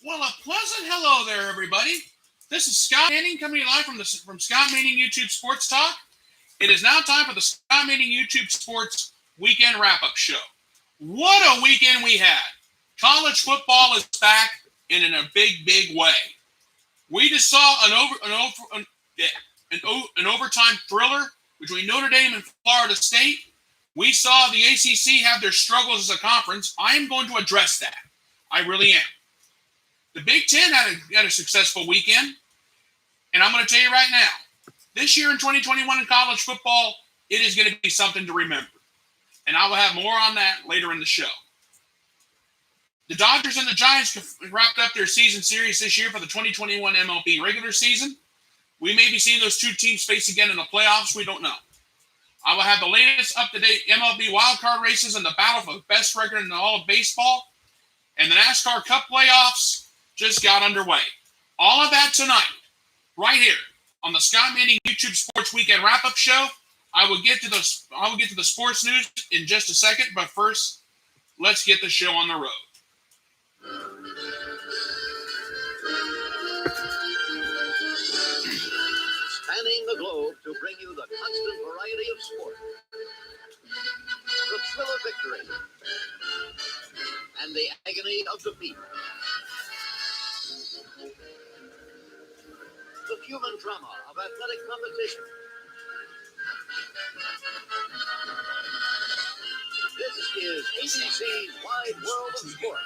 Well, a pleasant hello there, everybody. This is Scott Manning coming live from Scott Manning YouTube Sports Talk. It is now time for the Scott Manning YouTube Sports Weekend Wrap-Up Show. What a weekend we had. College football is back and in a big, big way. We just saw an overtime thriller between Notre Dame and Florida State. We saw the ACC have their struggles as a conference. I am going to address that. I really am. The Big Ten had a successful weekend, and I'm going to tell you right now, this year in 2021 in college football, it is going to be something to remember. And I will have more on that later in the show. The Dodgers and the Giants wrapped up their season series this year for the 2021 MLB regular season. We may be seeing those two teams face again in the playoffs. We don't know. I will have the latest up-to-date MLB wildcard races and the battle for the best record in all of baseball. And the NASCAR Cup playoffs just got underway. All of that tonight, right here on the Scott Manning YouTube Sports Weekend Wrap-Up Show. I will get to the sports news in just a second, but first, let's get the show on the road. Spanning the globe to bring you the constant variety of sport, the thrill of victory, and the agony of defeat. The human drama of athletic competition. This is ACC's Wide World of Sport.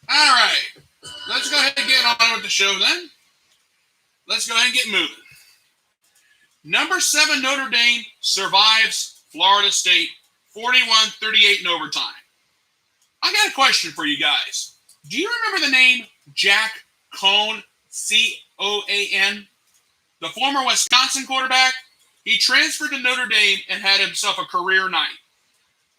All right, let's go ahead and get on with the show then. Let's go ahead and get moving. Number 7 Notre Dame survives Florida State 41-38 in overtime. I got a question for you guys. Do you remember the name Jack Coan, C-O-A-N? The former Wisconsin quarterback? He transferred to Notre Dame and had himself a career night.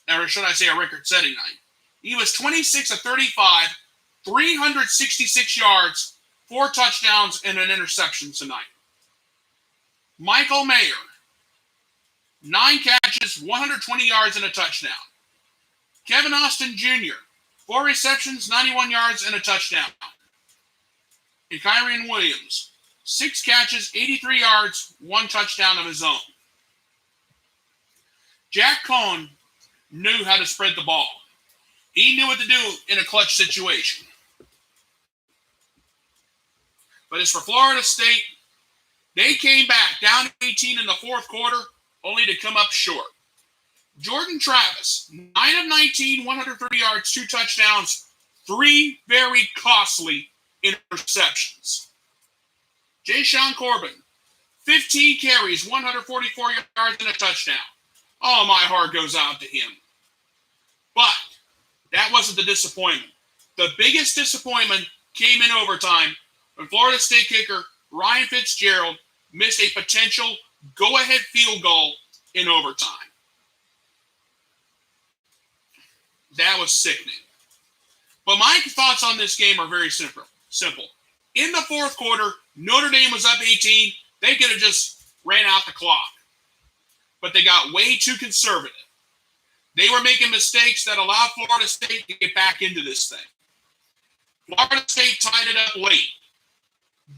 Or should I say a record-setting night. He was 26 of 35, 366 yards, 4 touchdowns, and an interception tonight. Michael Mayer, 9 catches, 120 yards, and a touchdown. Kevin Austin Jr., 4 receptions, 91 yards, and a touchdown. And Kyron Williams, 6 catches, 83 yards, 1 touchdown of his own. Jack Coan knew how to spread the ball. He knew what to do in a clutch situation. But as for Florida State, they came back down 18 in the fourth quarter, only to come up short. Jordan Travis, 9 of 19, 130 yards, 2 touchdowns, 3 very costly interceptions. Ja'Shawn Corbin, 15 carries, 144 yards, and a touchdown. Oh, my heart goes out to him. But that wasn't the disappointment. The biggest disappointment came in overtime when Florida State kicker Ryan Fitzgerald missed a potential go-ahead field goal in overtime. That was sickening. But my thoughts on this game are very simple. In the fourth quarter, Notre Dame was up 18. They could have just ran out the clock. But they got way too conservative. They were making mistakes that allowed Florida State to get back into this thing. Florida State tied it up late.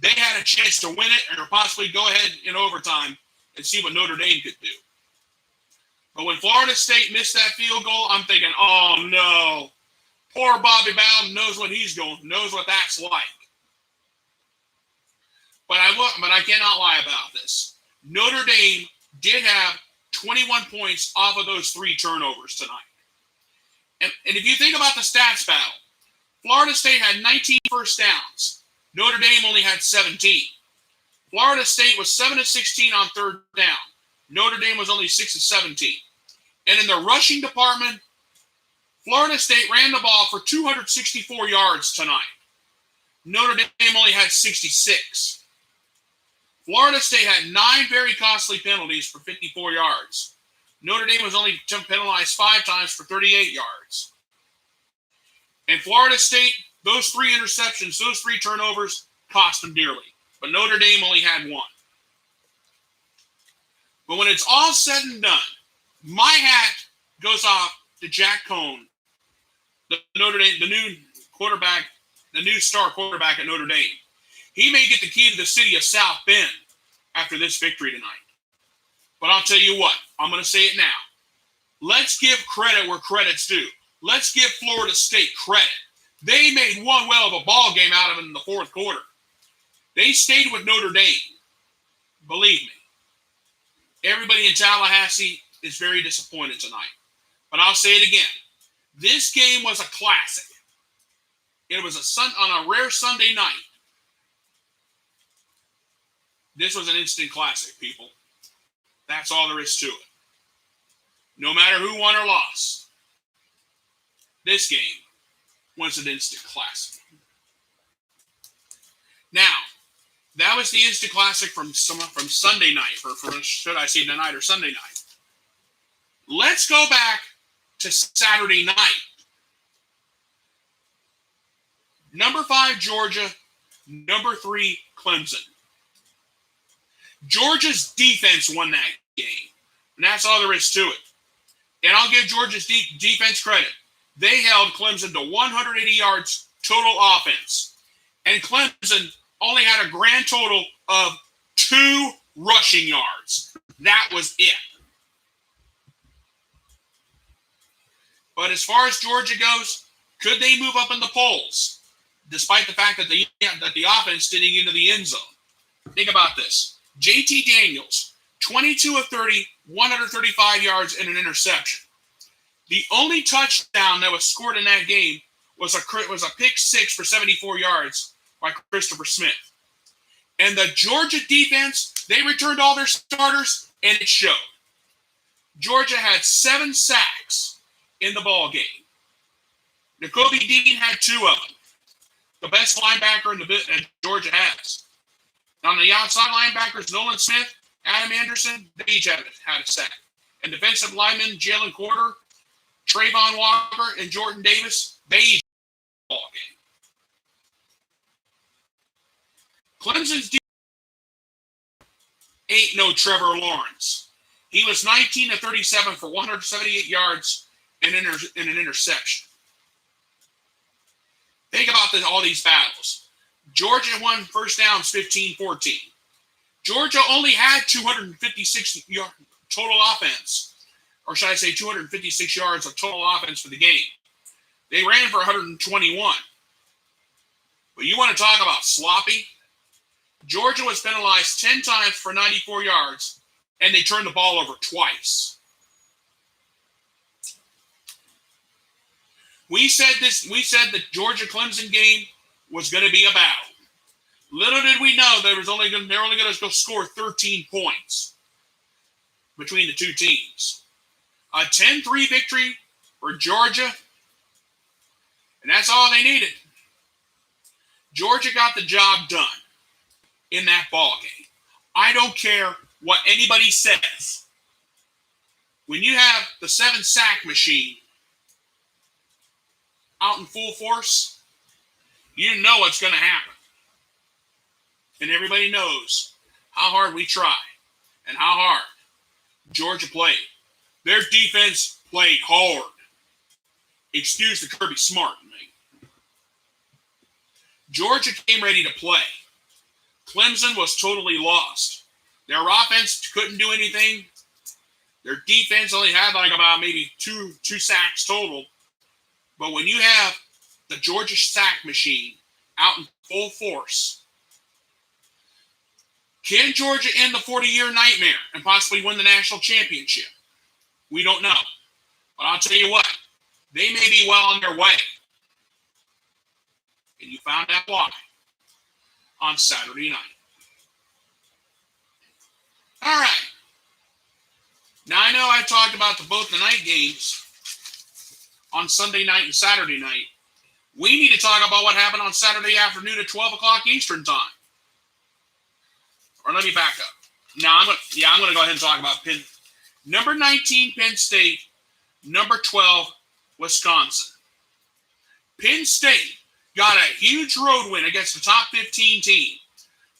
They had a chance to win it or possibly go ahead in overtime and see what Notre Dame could do. But when Florida State missed that field goal, I'm thinking, oh no. Poor Bobby Bowden knows what that's like. But I cannot lie about this. Notre Dame did have 21 points off of those 3 turnovers tonight. And if you think about the stats battle, Florida State had 19 first downs. Notre Dame only had 17. Florida State was 7 of 16 on third down. Notre Dame was only 6 of 17. And in the rushing department, Florida State ran the ball for 264 yards tonight. Notre Dame only had 66. Florida State had 9 very costly penalties for 54 yards. Notre Dame was only penalized 5 times for 38 yards. And Florida State, those 3 interceptions, those 3 turnovers cost them dearly. But Notre Dame only had 1. But when it's all said and done, my hat goes off to Jack Cohn, the Notre Dame, the new quarterback, the new star quarterback at Notre Dame. He may get the key to the city of South Bend after this victory tonight. But I'll tell you what, I'm going to say it now. Let's give credit where credit's due. Let's give Florida State credit. They made one well of a ball game out of it in the 4th quarter. They stayed with Notre Dame. Believe me. Everybody in Tallahassee is very disappointed tonight. But I'll say it again. This game was a classic. It was on a rare Sunday night. This was an instant classic, people. That's all there is to it. No matter who won or lost, this game was an instant classic. Now, that was the instant classic from Sunday night, or should I say tonight or Sunday night. Let's go back to Saturday night. Number 5, Georgia. Number 3, Clemson. Georgia's defense won that game. And that's all there is to it. And I'll give Georgia's defense credit. They held Clemson to 180 yards total offense. And Clemson only had a grand total of 2 rushing yards. That was it. But as far as Georgia goes, could they move up in the polls? Despite the fact that the offense didn't get into the end zone. Think about this. JT Daniels, 22 of 30, 135 yards and an interception. The only touchdown that was scored in that game was a pick 6 for 74 yards by Christopher Smith. And the Georgia defense, they returned all their starters, and it showed. Georgia had 7 sacks in the ball game. N'Kobe Dean had 2 of them. The best linebacker that Georgia has. On the outside linebackers, Nolan Smith, Adam Anderson, they each had a sack. And defensive linemen, Jalen Porter, Trayvon Walker, and Jordan Davis, they each had a ball game. Clemson's defense ain't no Trevor Lawrence. He was 19 of 37 for 178 yards and an interception. Think about all these battles. Georgia won first downs 15-14. Georgia only had 256 yards total offense, or should I say 256 yards of total offense for the game. They ran for 121. But you want to talk about sloppy? Georgia was penalized 10 times for 94 yards, and they turned the ball over twice. We said the Georgia-Clemson game was going to be a battle. Little did we know they're only going to go score 13 points between the two teams. A 10-3 victory for Georgia, and that's all they needed. Georgia got the job done in that ball game. I don't care what anybody says. When you have the 7-sack machine out in full force, you know what's going to happen. And everybody knows how hard we try and how hard Georgia played. Their defense played hard. Excuse the Kirby Smart in me. Georgia came ready to play. Clemson was totally lost. Their offense couldn't do anything. Their defense only had about maybe two sacks total. But when you have the Georgia sack machine out in full force, can Georgia end the 40-year nightmare and possibly win the national championship? We don't know. But I'll tell you what, they may be well on their way. And you found out why on Saturday night. All right. Now, I know I talked about both the night games on Sunday night and Saturday night. We need to talk about what happened on Saturday afternoon at 12 o'clock Eastern time. Or let me back up. Now, I'm going to go ahead and talk about Penn. Number 19, Penn State. Number 12, Wisconsin. Penn State got a huge road win against the top 15 team.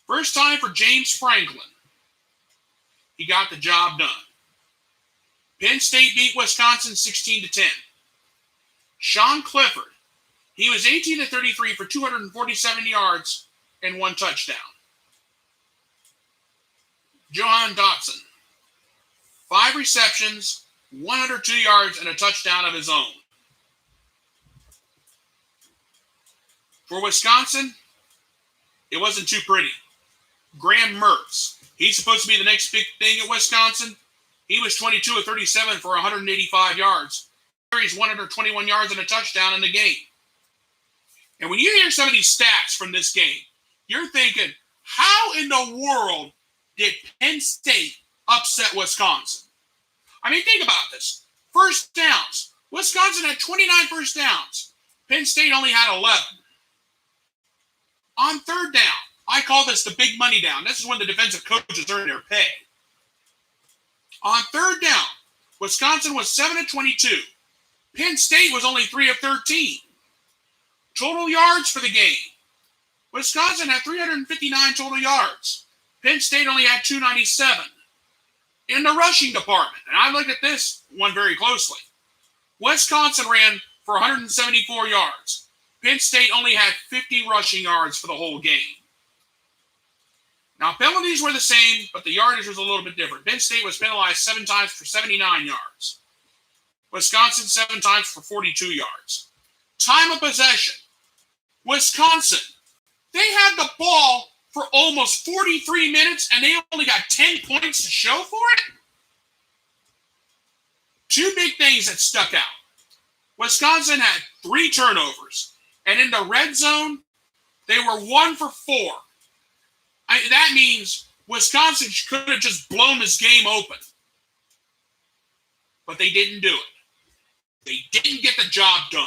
First time for James Franklin. He got the job done. Penn State beat Wisconsin 16-10. Sean Clifford, he was 18-33 for 247 yards and 1 touchdown. Johan Dotson, 5 receptions, 102 yards, and a touchdown of his own. For Wisconsin, it wasn't too pretty. Graham Mertz, he's supposed to be the next big thing at Wisconsin. He was 22 of 37 for 185 yards. He's 121 yards and a touchdown in the game. And when you hear some of these stats from this game, you're thinking, how in the world did Penn State upset Wisconsin? I mean, think about this. First downs. Wisconsin had 29 first downs. Penn State only had 11. On third down, I call this the big money down. This is when the defensive coaches earn their pay. On third down, Wisconsin was 7-22. Penn State was only 3 of 13. Total yards for the game. Wisconsin had 359 total yards. Penn State only had 297. In the rushing department, and I looked at this one very closely, Wisconsin ran for 174 yards. Penn State only had 50 rushing yards for the whole game. Now, penalties were the same, but the yardage was a little bit different. Penn State was penalized 7 times for 79 yards. Wisconsin 7 times for 42 yards. Time of possession. Wisconsin, they had the ball for almost 43 minutes, and they only got 10 points to show for it? 2 big things that stuck out. Wisconsin had 3 turnovers, and in the red zone, they were 1 for 4. That means Wisconsin could have just blown this game open. But they didn't do it. They didn't get the job done.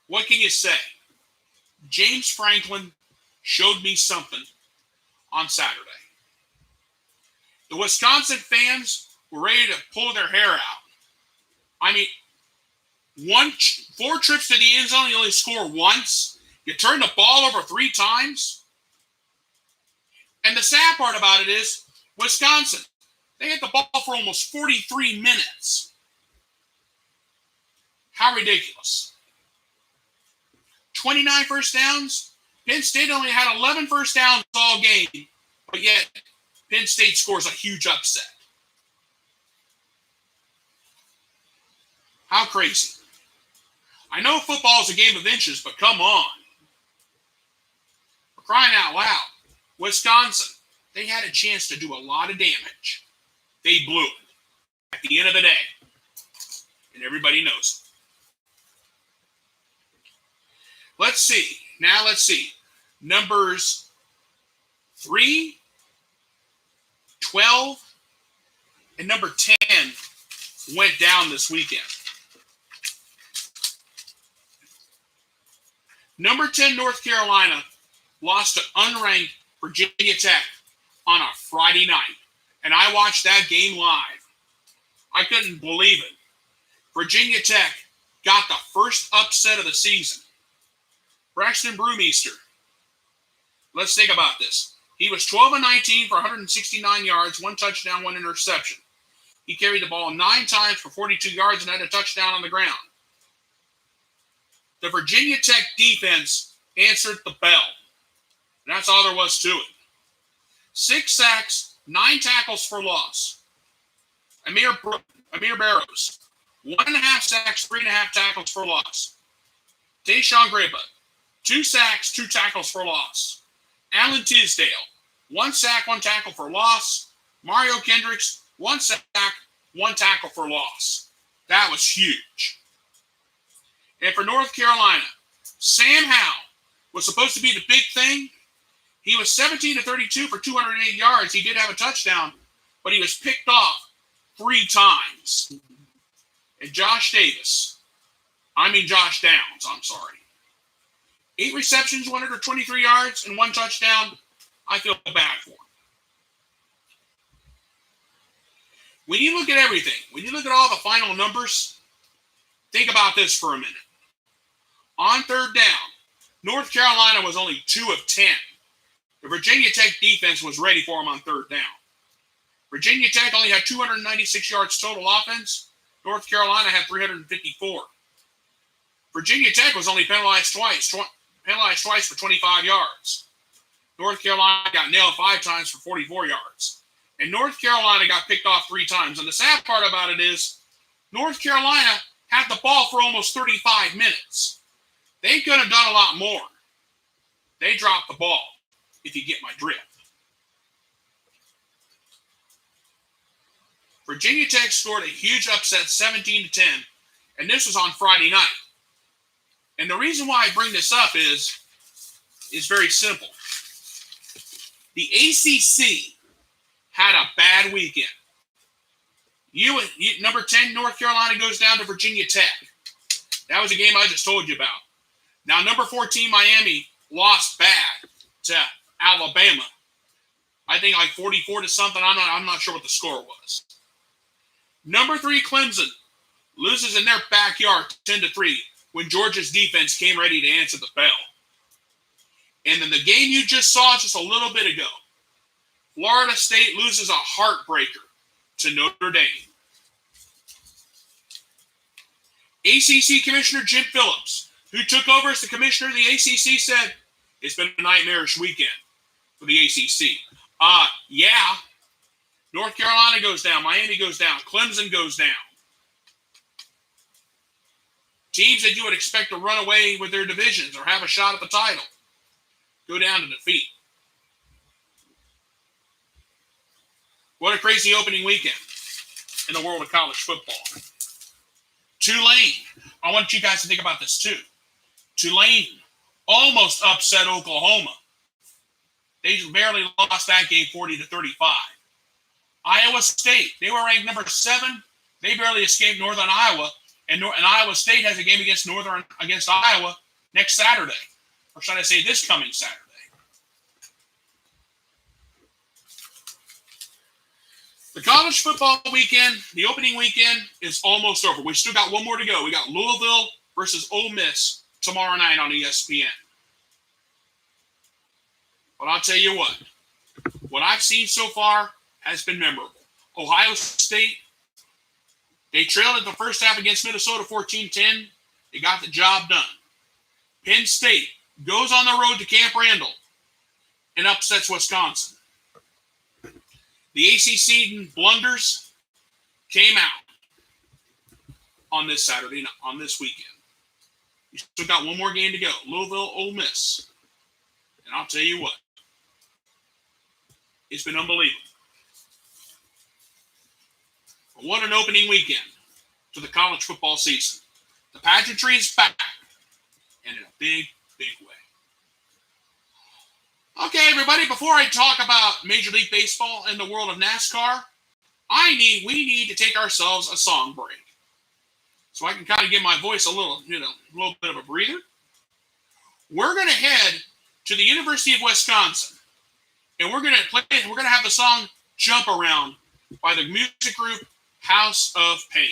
What can you say? James Franklin showed me something on Saturday. The Wisconsin fans were ready to pull their hair out. I mean, 4 trips to the end zone, you only score once. You turn the ball over 3 times. And the sad part about it is, Wisconsin, they had the ball for almost 43 minutes. How ridiculous. 29 first downs. Penn State only had 11 first downs all game, but yet Penn State scores a huge upset. How crazy. I know football is a game of inches, but come on. For crying out loud, Wisconsin, they had a chance to do a lot of damage. They blew it at the end of the day. And everybody knows it. Let's see. Now let's see. Numbers 3, 12, and number 10 went down this weekend. Number 10, North Carolina, lost to unranked Virginia Tech on a Friday night. And I watched that game live. I couldn't believe it. Virginia Tech got the first upset of the season. Braxton Brewmeister. Let's think about this. He was 12 of 19 for 169 yards, 1 touchdown, 1 interception. He carried the ball 9 times for 42 yards and had a touchdown on the ground. The Virginia Tech defense answered the bell. And that's all there was to it. 6 sacks, 9 tackles for loss. Amir Barrows, 1.5 sacks, 3.5 tackles for loss. Tayshawn Grippa, 2 sacks, 2 tackles for loss. Alan Tisdale, 1 sack, 1 tackle for loss. Mario Kendricks, 1 sack, 1 tackle for loss. That was huge. And for North Carolina, Sam Howell was supposed to be the big thing. He was 17 to 32 for 208 yards. He did have a touchdown, but he was picked off 3 times. And Josh Downs, I'm sorry. 8 receptions, 123 yards, and 1 touchdown. I feel bad for him. When you look at everything, when you look at all the final numbers, think about this for a minute. On third down, North Carolina was only 2 of 10. The Virginia Tech defense was ready for him on third down. Virginia Tech only had 296 yards total offense. North Carolina had 354. Virginia Tech was only penalized twice for 25 yards. North Carolina got nailed 5 times for 44 yards. And North Carolina got picked off 3 times. And the sad part about it is North Carolina had the ball for almost 35 minutes. They could have done a lot more. They dropped the ball, if you get my drift. Virginia Tech scored a huge upset, 17 to 10, and this was on Friday night. And the reason why I bring this up is very simple. The ACC had a bad weekend. Number 10, North Carolina goes down to Virginia Tech. That was a game I just told you about. Now, number 14, Miami lost bad to Alabama. I think like 44 to something. I'm not sure what the score was. Number 3, Clemson loses in their backyard 10-3 when Georgia's defense came ready to answer the bell. And then the game you just saw just a little bit ago, Florida State loses a heartbreaker to Notre Dame. ACC Commissioner Jim Phillips, who took over as the commissioner of the ACC, said, it's been a nightmarish weekend for the ACC. Yeah. North Carolina goes down. Miami goes down. Clemson goes down. Teams that you would expect to run away with their divisions or have a shot at the title go down to defeat. What a crazy opening weekend in the world of college football. Tulane. I want you guys to think about this too. Tulane almost upset Oklahoma. They barely lost that game 40-35. Iowa State, they were ranked number 7. They barely escaped Northern Iowa. And Iowa State has a game against Iowa next Saturday. Or should I say this coming Saturday. The college football weekend, the opening weekend, is almost over. We still got one more to go. We got Louisville versus Ole Miss tomorrow night on ESPN. But I'll tell you what I've seen so far has been memorable. Ohio State, they trailed in the first half against Minnesota 14-10. They got the job done. Penn State goes on the road to Camp Randall and upsets Wisconsin. The ACC blunders came out on this Saturday, on this weekend. You still got one more game to go. Louisville, Ole Miss. And I'll tell you what. It's been unbelievable. But what an opening weekend to the college football season. The pageantry is back. And in a big, big way. Okay, everybody, before I talk about Major League Baseball and the world of NASCAR, we need to take ourselves a song break. So I can kind of give my voice a little bit of a breather. We're going to head to the University of Wisconsin, and we're going to have the song Jump Around by the music group House of Pain.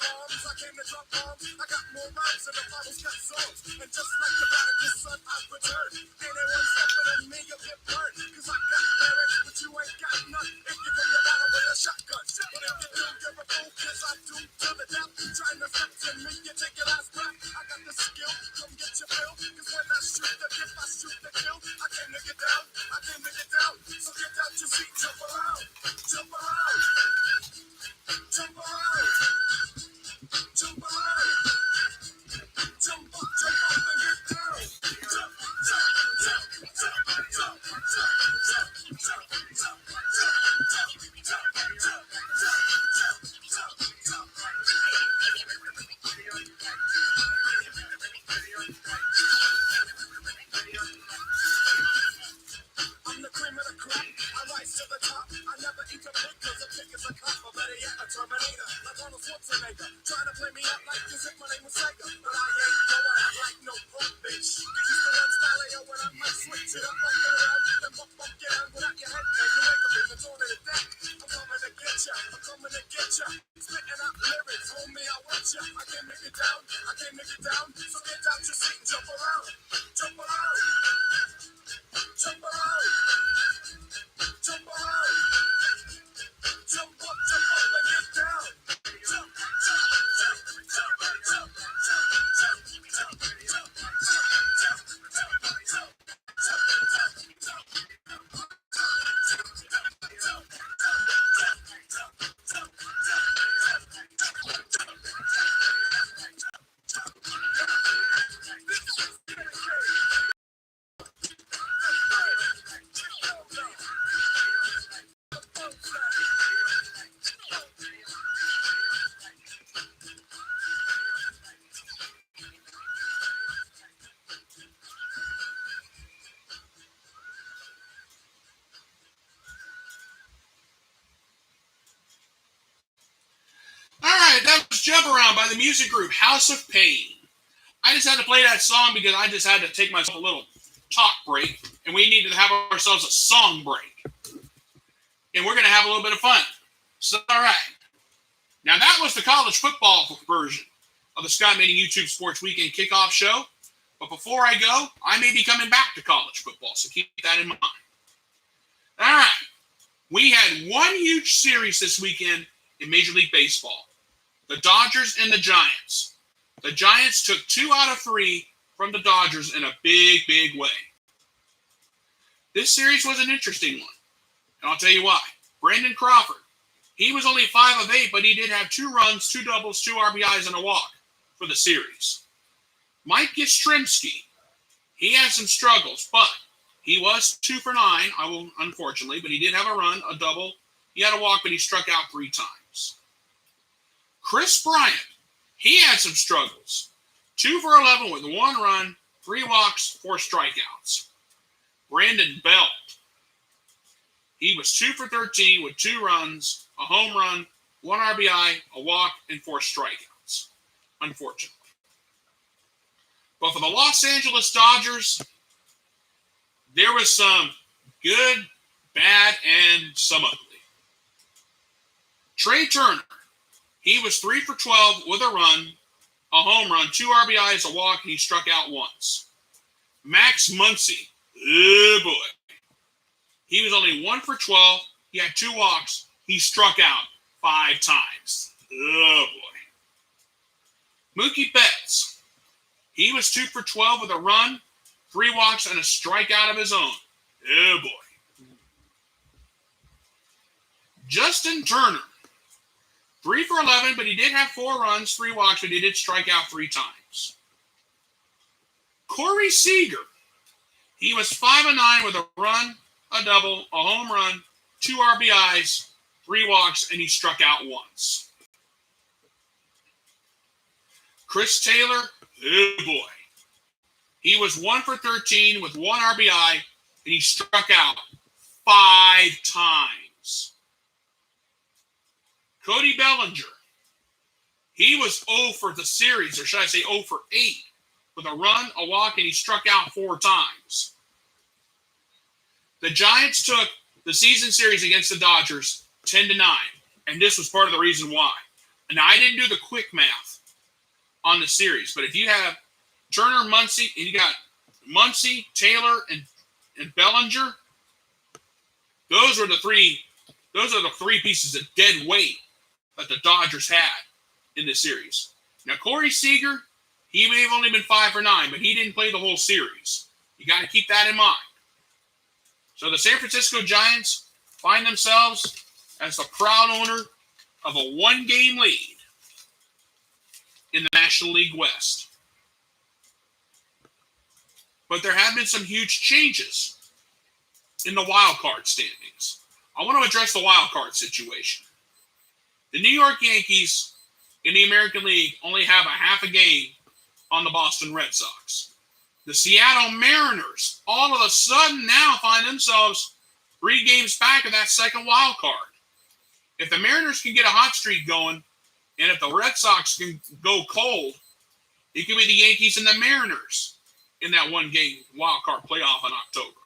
arms, I came to drop bombs. I got more rhymes than the Bible's got songs. And just like the prodigal son, I've returned. Anyone stepping on me, you'll get burned. Cause I got lyrics, but you ain't got none. If you come to battle with a shotgun. But if you do, you're a fool, cause I'm doomed to the death. Trying to step to me, you take your last breath. I got the skill, come get your fill. Cause when I shoot the gift, I shoot the kill. I came to get down, I came to get down. So get out your seat, jump around, jump around, jump around, jump around, jump up and get down. Jump, jump, jump, jump, jump, jump, jump, jump, jump, I'm the cream of the crop. I rise to the top. I never eat a pig cause a pig is a cop. Or better yet, a Terminator. Like Arnold Schwarzenegger. Trying to play me up like this if my name was Sega. But I ain't going out like no punk bitch. Get used to one style of yo when I might switch it up. Bump it around, then bump get down without your head. Man, you wake up in the dawn of the day. I'm coming to get ya. I'm coming to get ya. Spitting out lyrics, homie, I want ya. I came to get down. I came to get down. So get out your seat and jump around. Jump around. Jump around. Jump around. Jump up and get down. Jump, jump, jump, jump, jump, jump, jump, jump, All right, that was Jump Around by the music group House of Pain. I just had to play that song because I just had to take myself a little talk break, and we needed to have ourselves a song break. And we're going to have a little bit of fun. So, all right. Now, that was the college football version of the Scott Manning YouTube Sports Weekend Kickoff Show. But before I go, I may be coming back to college football, so keep that in mind. All right. We had one huge series this weekend in Major League Baseball. The Dodgers and the Giants. The Giants took 2 out of 3 from the Dodgers in a big, big way. This series was an interesting one, and I'll tell you why. Brandon Crawford, he was only 5 of 8, but he did have 2 runs, 2 doubles, 2 RBIs, and a walk for the series. Mike Yastrzemski, he had some struggles, but he was 2 for 9, unfortunately, but he did have a run, a double. He had a walk, but he struck out 3 times. Chris Bryant, he had some struggles. 2 for 11 with 1 run, 3 walks, 4 strikeouts. Brandon Belt, he was 2 for 13 with 2 runs, a home run, 1 RBI, a walk, and 4 strikeouts, unfortunately. But for the Los Angeles Dodgers, there was some good, bad, and some ugly. Trey Turner, he was 3 for 12 with a run, a home run, 2 RBIs, a walk, and he struck out once. Max Muncy, oh boy. He was only 1 for 12. He had 2 walks. He struck out 5 times. Oh boy. Mookie Betts, he was 2 for 12 with a run, 3 walks, and a strikeout of his own. Oh boy. Justin Turner, 3 for 11, but he did have 4 runs, 3 walks, but he did strike out 3 times. Corey Seager, he was 5 of 9 with a run, a double, a home run, 2 RBIs, 3 walks, and he struck out once. Chris Taylor, oh boy. He was 1 for 13 with 1 RBI, and he struck out 5 times. Cody Bellinger, he was 0 for the series, or should I say 0 for 8, with a run, a walk, and he struck out 4 times. The Giants took the season series against the Dodgers 10-9, and this was part of the reason why. Now, I didn't do the quick math on the series, but if you have Turner, Muncy, and you got Muncy, Taylor, and Bellinger, those are the three pieces of dead weight that the Dodgers had in this series. Now, Corey Seager, he may have only been 5 for 9, but he didn't play the whole series. You got to keep that in mind. So the San Francisco Giants find themselves as the proud owner of a 1-game lead in the National League West. But there have been some huge changes in the wild card standings. I want to address the wild card situation. The New York Yankees in the American League only have a half a game on the Boston Red Sox. The Seattle Mariners all of a sudden now find themselves 3 games back of that second wild card. If the Mariners can get a hot streak going, and if the Red Sox can go cold, it could be the Yankees and the Mariners in that 1-game wild card playoff in October.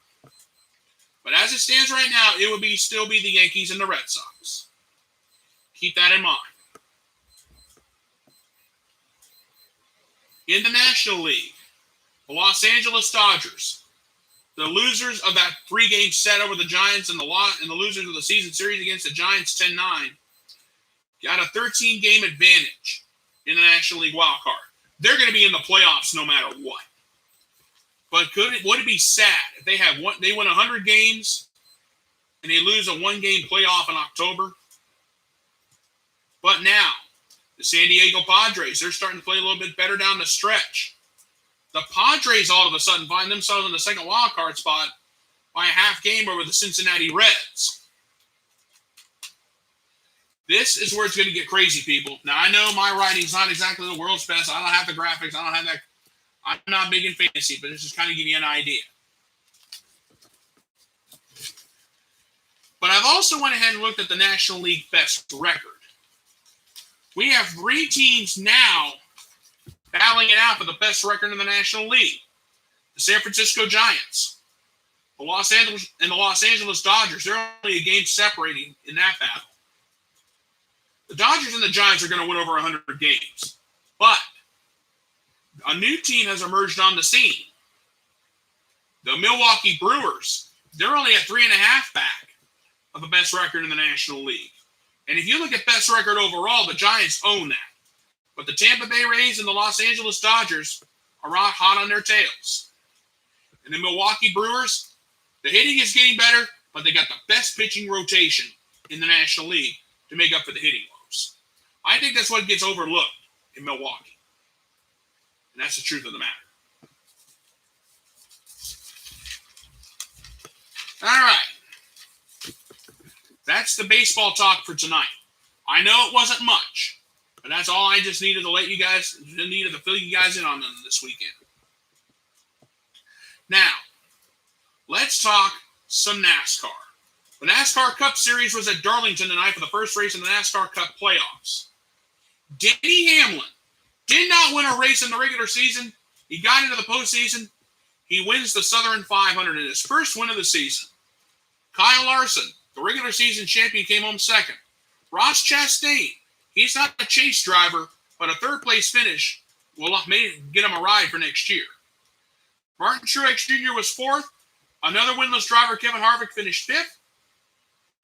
But as it stands right now, it would still be the Yankees and the Red Sox. Keep that in mind. In the National League, the Los Angeles Dodgers, the losers of that 3-game set over the Giants and the losers of the season series against the Giants 10-9, got a 13-game advantage in the National League wild card. They're going to be in the playoffs no matter what. But would it be sad if they win 100 games and they lose a 1-game playoff in October? But now, the San Diego Padres, they're starting to play a little bit better down the stretch. The Padres all of a sudden find themselves in the second wild card spot by a half game over the Cincinnati Reds. This is where it's going to get crazy, people. Now, I know my writing's not exactly the world's best. I don't have the graphics. I don't have that. I'm not big in fantasy, but this is kind of give you an idea. But I've also went ahead and looked at the National League best record. We have 3 teams now battling it out for the best record in the National League. The San Francisco Giants, the Los Angeles Dodgers, they're only a game separating in that battle. The Dodgers and the Giants are going to win over 100 games. But a new team has emerged on the scene. The Milwaukee Brewers, they're only at 3.5 back of the best record in the National League. And if you look at best record overall, the Giants own that. But the Tampa Bay Rays and the Los Angeles Dodgers are hot on their tails. And the Milwaukee Brewers, the hitting is getting better, but they got the best pitching rotation in the National League to make up for the hitting woes. I think that's what gets overlooked in Milwaukee. And that's the truth of the matter. All right. That's the baseball talk for tonight. I know it wasn't much, but that's all I just needed to fill you guys in on this weekend. Now, let's talk some NASCAR. The NASCAR Cup Series was at Darlington tonight for the first race in the NASCAR Cup playoffs. Denny Hamlin did not win a race in the regular season. He got into the postseason. He wins the Southern 500 in his first win of the season. Kyle Larson, the regular season champion, came home second. Ross Chastain, he's not a chase driver, but a third-place finish will get him a ride for next year. Martin Truex Jr. was fourth. Another winless driver, Kevin Harvick, finished fifth.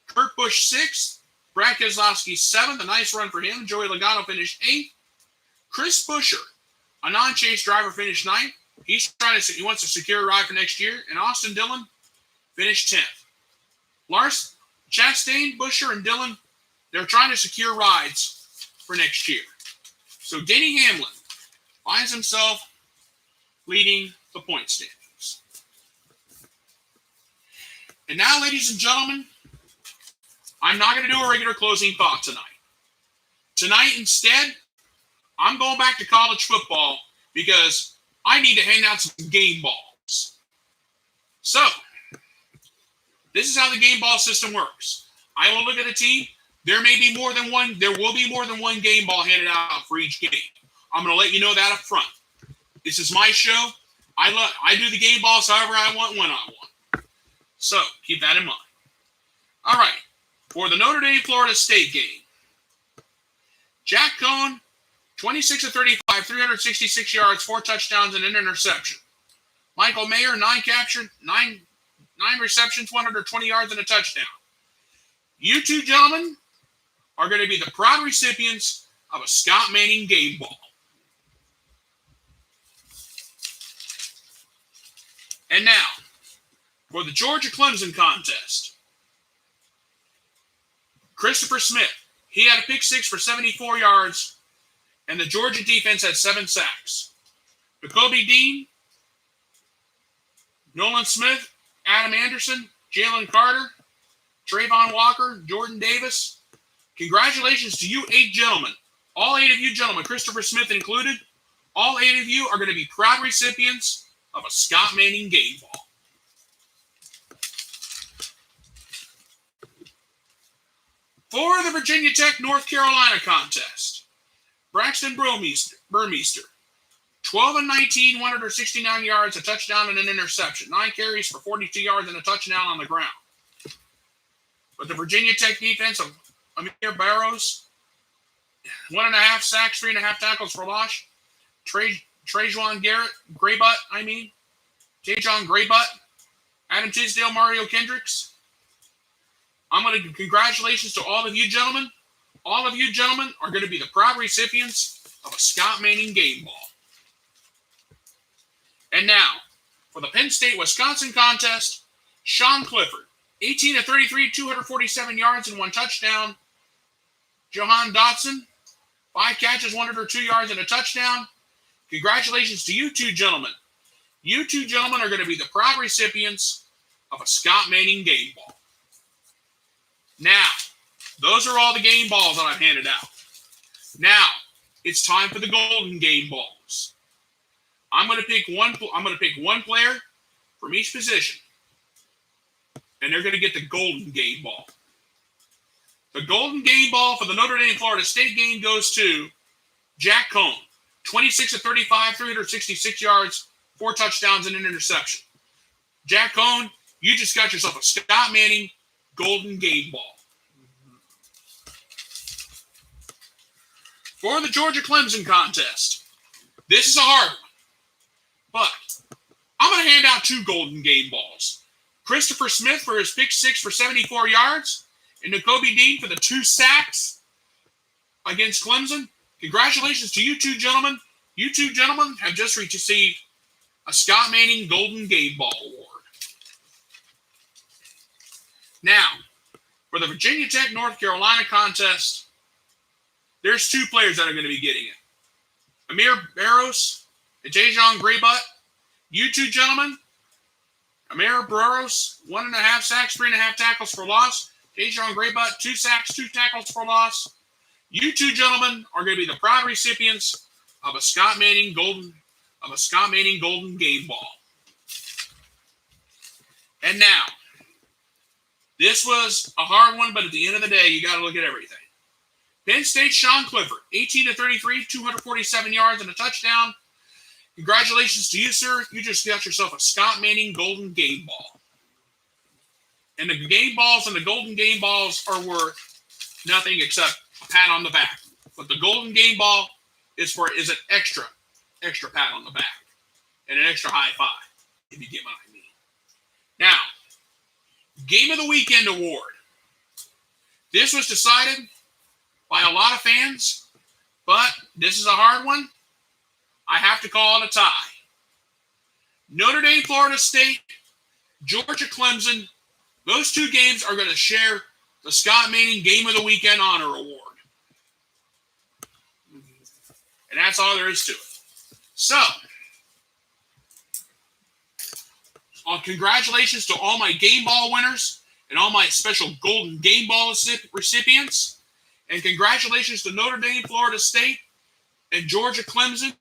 Kurt Busch sixth. Brad Keselowski seventh. A nice run for him. Joey Logano finished eighth. Chris Buescher, a non-chase driver, finished ninth. He wants to secure a ride for next year. And Austin Dillon finished 10th. Chastain, Buescher, and Dillon, they're trying to secure rides for next year. So Denny Hamlin finds himself leading the point standings. And now, ladies and gentlemen, I'm not going to do a regular closing thought tonight. Tonight, instead, I'm going back to college football because I need to hand out some game balls. So, this is how the game ball system works. I will look at a team. There will be more than one game ball handed out for each game. I'm going to let you know that up front. This is my show. I do the game balls however I want, when I want. So, keep that in mind. All right. For the Notre Dame-Florida State game, Jack Cohn, 26 of 35, 366 yards, 4 touchdowns, and an interception. Michael Mayer, 9 receptions, 120 yards, and a touchdown. You two gentlemen are going to be the proud recipients of a Scott Manning game ball. And now, for the Georgia-Clemson contest. Christopher Smith, he had a pick six for 74 yards, and the Georgia defense had 7 sacks. Jacoby Dean, Nolan Smith, Adam Anderson, Jalen Carter, Trayvon Walker, Jordan Davis. Congratulations to you 8 gentlemen. All 8 of you gentlemen, Christopher Smith included, all 8 of you are going to be proud recipients of a Scott Manning game ball. For the Virginia Tech North Carolina contest, Braxton Burmeister, 12 and 19, 169 yards, a touchdown, and an interception. 9 carries for 42 yards and a touchdown on the ground. But the Virginia Tech defense of Amir Barrows, 1.5 sacks, 3.5 tackles for loss. Tajon Graybutt, Adam Tisdale, Mario Kendricks. I'm going to congratulations to all of you gentlemen. All of you gentlemen are going to be the proud recipients of a Scott Manning game ball. And now, for the Penn State-Wisconsin contest, Sean Clifford, 18 of 33, 247 yards and 1 touchdown. Johan Dotson, 5 catches, 102 yards and a touchdown. Congratulations to you two gentlemen. You two gentlemen are going to be the proud recipients of a Scott Manning game ball. Now, those are all the game balls that I've handed out. Now, it's time for the golden game balls. I'm going to pick one player from each position, and they're going to get the golden game ball. The golden game ball for the Notre Dame Florida State game goes to Jack Cohn, 26 of 35, 366 yards, 4 touchdowns, and an interception. Jack Cohn, you just got yourself a Scott Manning golden game ball. For the Georgia-Clemson contest, this is a hard one, but I'm going to hand out 2 golden game balls. Christopher Smith for his pick 6 for 74 yards, and Jacoby Dean for the 2 sacks against Clemson. Congratulations to you two gentlemen. You two gentlemen have just received a Scott Manning Golden Game Ball Award. Now, for the Virginia Tech North Carolina contest, there's 2 players that are going to be getting it. Amir Barrows and Tajon Graybutt. You two gentlemen, Amir Barrows, 1.5 sacks, 3.5 tackles for loss. Tajon Graybutt, 2 sacks, 2 tackles for loss. You two gentlemen are going to be the proud recipients of a Scott Manning Golden Game Ball. And now, this was a hard one, but at the end of the day, you got to look at everything. Penn State, Sean Clifford, 18 of 33, 247 yards and a touchdown. Congratulations to you, sir. You just got yourself a Scott Manning Golden Game Ball. And the game balls and the Golden Game Balls are worth nothing except a pat on the back. But the Golden Game Ball is an extra pat on the back and an extra high five, if you get what I mean. Now, Game of the Weekend award. This was decided by a lot of fans, but this is a hard one. I have to call it a tie. Notre Dame, Florida State, Georgia, Clemson. Those 2 games are going to share the Scott Manning Game of the Weekend Honor Award. And that's all there is to it. So, congratulations to all my game ball winners and all my special Golden Game Ball recipients. And congratulations to Notre Dame, Florida State, and Georgia, Clemson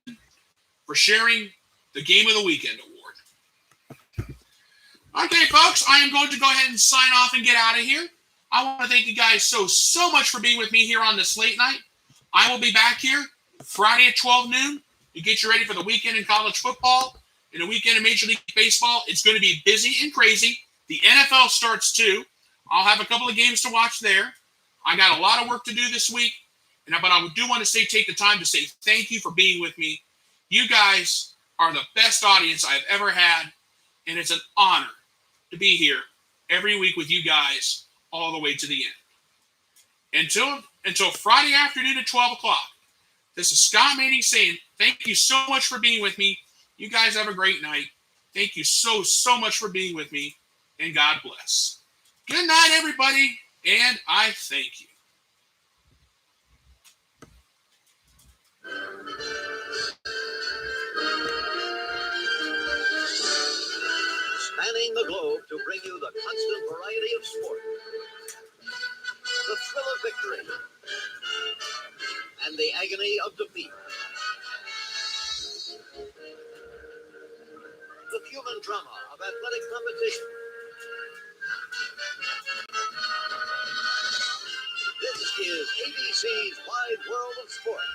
for sharing the Game of the Weekend Award. Okay, folks, I am going to go ahead and sign off and get out of here. I want to thank you guys so much for being with me here on this late night. I will be back here Friday at 12 noon to get you ready for the weekend in college football and the weekend in Major League Baseball. It's going to be busy and crazy. The NFL starts too. I'll have a couple of games to watch there. I got a lot of work to do this week, But I do want to take the time to say thank you for being with me. You guys are the best audience I've ever had, and it's an honor to be here every week with you guys all the way to the end. Until Friday afternoon at 12 o'clock, this is Scott Manning saying thank you so much for being with me. You guys have a great night. Thank you so much for being with me, and God bless. Good night, everybody, and I thank you. Spanning the globe to bring you the constant variety of sport, the thrill of victory, and the agony of defeat. The human drama of athletic competition. This is ABC's Wide World of Sport.